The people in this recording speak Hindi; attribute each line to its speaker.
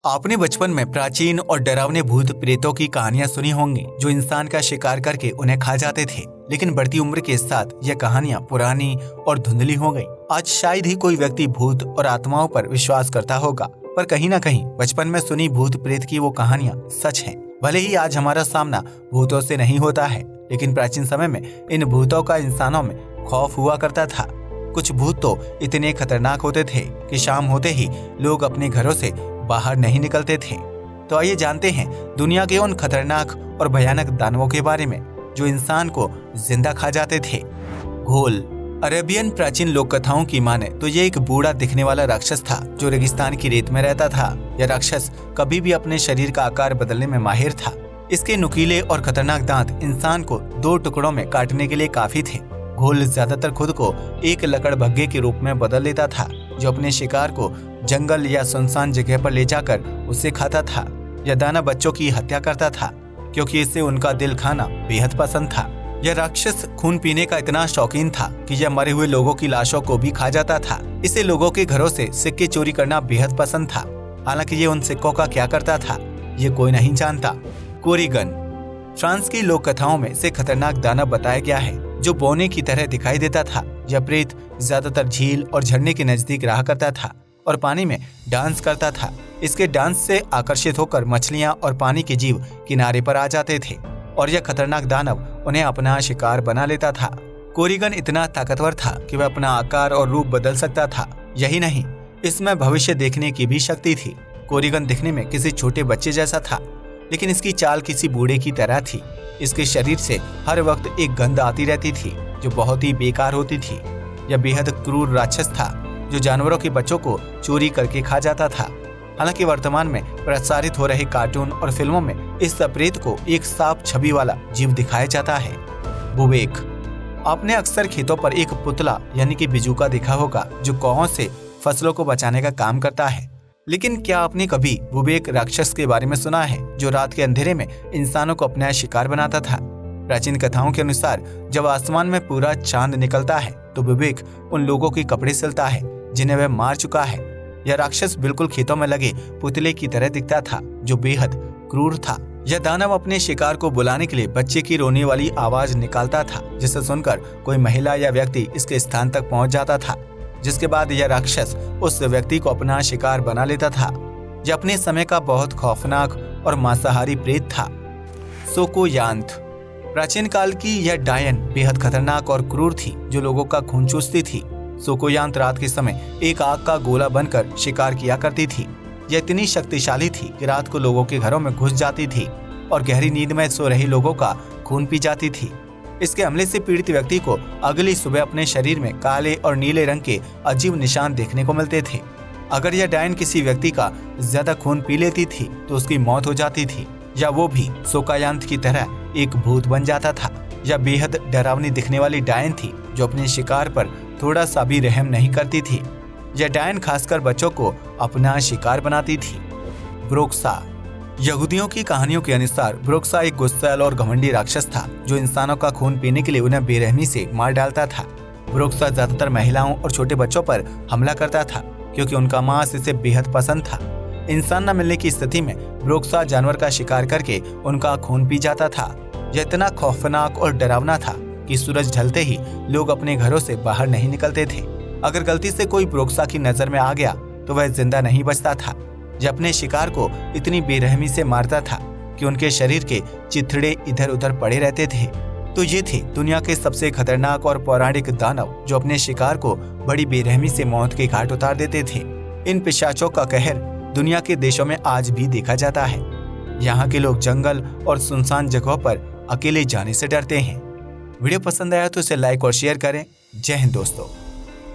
Speaker 1: आपने बचपन में प्राचीन और डरावने भूत प्रेतों की कहानियां सुनी होंगी जो इंसान का शिकार करके उन्हें खा जाते थे। लेकिन बढ़ती उम्र के साथ ये कहानियां पुरानी और धुंधली हो गई। आज शायद ही कोई व्यक्ति भूत और आत्माओं पर विश्वास करता होगा, पर कहीं न कहीं बचपन में सुनी भूत प्रेत की वो कहानियां सच हैं। भले ही आज हमारा सामना भूतों से नहीं होता है, लेकिन प्राचीन समय में इन भूतों का इंसानों में खौफ हुआ करता था। कुछ भूत तो इतने खतरनाक होते थे कि शाम होते ही लोग अपने घरों से बाहर नहीं निकलते थे। तो आइए जानते हैं दुनिया के उन खतरनाक और भयानक दानवों के बारे में जो इंसान को जिंदा खा जाते थे। घोल। अरेबियन प्राचीन लोक कथाओं की माने तो ये एक बूढ़ा दिखने वाला राक्षस था जो रेगिस्तान की रेत में रहता था। यह राक्षस कभी भी अपने शरीर का आकार बदलने में माहिर था। इसके नुकीले और खतरनाक दांत इंसान को दो टुकड़ों में काटने के लिए काफी थे। घोल ज्यादातर खुद को एक लकड़बग्घे के रूप में बदल लेता था जो अपने शिकार को जंगल या सुनसान जगह पर ले जाकर उसे खाता था। यह दाना बच्चों की हत्या करता था क्योंकि इससे उनका दिल खाना बेहद पसंद था। यह राक्षस खून पीने का इतना शौकीन था कि यह मरे हुए लोगों की लाशों को भी खा जाता था। इसे लोगों के घरों से सिक्के चोरी करना बेहद पसंद था। हालांकि ये उन सिक्कों का क्या करता था ये कोई नहीं जानता। कोरिगन। फ्रांस की लोक कथाओं में से खतरनाक दानव बताया गया है जो बौने की तरह दिखाई देता था। यह प्रेत ज्यादातर झील और झरने के नजदीक रहा करता था और पानी में डांस करता था। इसके डांस से आकर्षित होकर मछलियां और पानी के जीव किनारे पर आ जाते थे और यह खतरनाक दानव उन्हें अपना शिकार बना लेता था। कोरिगन इतना ताकतवर था कि वह अपना आकार और रूप बदल सकता था। यही नहीं, इसमें भविष्य देखने की भी शक्ति थी। कोरिगन दिखने में किसी छोटे बच्चे जैसा था, लेकिन इसकी चाल किसी बूढ़े की तरह थी। इसके शरीर से हर वक्त एक गंध आती रहती थी जो बहुत ही बेकार होती थी। यह बेहद क्रूर राक्षस था जो जानवरों के बच्चों को चोरी करके खा जाता था। हालांकि वर्तमान में प्रसारित हो रहे कार्टून और फिल्मों में इस प्रेत को एक सांप छवि वाला जीव दिखाया जाता है। बुबेक। आपने अक्सर खेतों पर एक पुतला यानी कि बिजूका देखा होगा जो कौओं से फसलों को बचाने का काम करता है। लेकिन क्या आपने कभी बुबेक राक्षस के बारे में सुना है जो रात के अंधेरे में इंसानों को अपना शिकार बनाता था? प्राचीन कथाओं के अनुसार जब आसमान में पूरा चांद निकलता है तो बुबेक उन लोगों के कपड़े सिलता है जिन्हें वह मार चुका है। यह राक्षस बिल्कुल खेतों में लगे पुतले की तरह दिखता था जो बेहद क्रूर था। यह दानव अपने शिकार को बुलाने के लिए बच्चे की रोने वाली आवाज निकालता था जिसे सुनकर कोई महिला या व्यक्ति इसके स्थान तक पहुंच जाता था, जिसके बाद यह राक्षस उस व्यक्ति को अपना शिकार बना लेता था। यह अपने समय का बहुत खौफनाक और मांसाहारी प्रेत था। सोकोयांत। प्राचीन काल की यह डायन बेहद खतरनाक और क्रूर थी जो लोगों का खून चूसती थी। सोकोयांत रात के समय एक आग का गोला बनकर शिकार किया करती थी। यह इतनी शक्तिशाली थी कि रात को लोगों के घरों में घुस जाती थी और गहरी नींद में सो रहे लोगों का खून पी जाती थी। इसके हमले से पीड़ित व्यक्ति को अगली सुबह अपने शरीर में काले और नीले रंग के अजीब निशान देखने को मिलते थे। अगर यह डायन किसी व्यक्ति का ज्यादा खून पी लेती थी तो उसकी मौत हो जाती थी या वो भी सोकायांत की तरह एक भूत बन जाता था। यह बेहद डरावनी दिखने वाली डायन थी जो अपने शिकार पर थोड़ा सा भी रहम नहीं करती थी। यह डायन खासकर बच्चों को अपना शिकार बनाती थी। ब्रोक्सा। यहूदियों की कहानियों के अनुसार ब्रोक्सा एक गुस्सैल और घमंडी राक्षस था जो इंसानों का खून पीने के लिए उन्हें बेरहमी से मार डालता था। ब्रोक्सा ज्यादातर महिलाओं और छोटे बच्चों पर हमला करता था क्योंकि उनका मांस इसे बेहद पसंद था। इंसान न मिलने की स्थिति में ब्रोक्सा जानवर का शिकार करके उनका खून पी जाता था। यह इतना खौफनाक और डरावना था कि सूरज ढलते ही लोग अपने घरों से बाहर नहीं निकलते थे। अगर गलती से कोई ब्रोक्सा की नजर में आ गया तो वह जिंदा नहीं बचता था। यह अपने शिकार को इतनी बेरहमी से मारता था कि उनके शरीर के चिथड़े इधर उधर पड़े रहते थे। तो ये थे दुनिया के सबसे खतरनाक और पौराणिक दानव जो अपने शिकार को बड़ी बेरहमी से मौत के घाट उतार देते थे। इन पिशाचों का कहर दुनिया के देशों में आज भी देखा जाता है। यहाँ के लोग जंगल और सुनसान जगहों पर अकेले जाने से डरते हैं। वीडियो पसंद आया तो इसे लाइक और शेयर करें। जय हिंद दोस्तों।